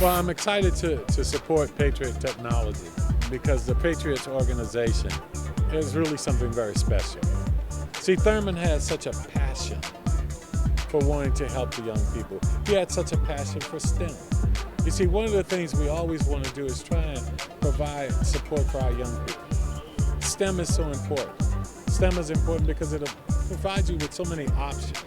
Well, I'm excited to support Patriot technology because the Patriots organization is really something very special. See, Thurman has such a passion for wanting to help the young people. He had such a passion for STEM. You see, one of the things we always want to do is try and provide support for our young people. STEM is so important. STEM is important because it provides you with so many options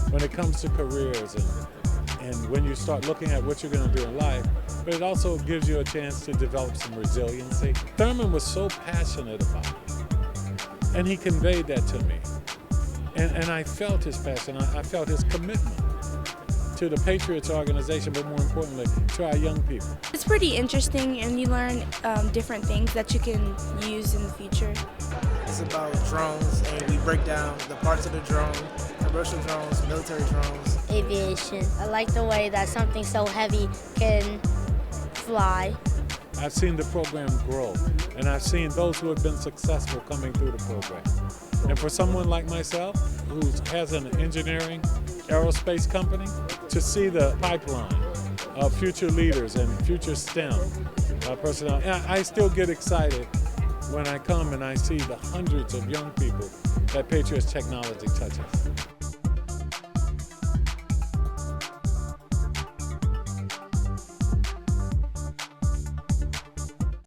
when it comes to careers and when you start looking at what you're going to do in life, but it also gives you a chance to develop some resiliency. Thurman was so passionate about it, and he conveyed that to me. And I felt his passion, I felt his commitment to the Patriots organization, but more importantly, to our young people. It's pretty interesting, and you learn different things that you can use in the future. It's about drones, and we break down the parts of the drone, commercial drones, military drones. Aviation. I like the way that something so heavy can fly. I've seen the program grow, and I've seen those who have been successful coming through the program. And for someone like myself, who has an engineering aerospace company, to see the pipeline of future leaders and future STEM personnel, I still get excited when I come and I see the hundreds of young people that Patriots technology touches.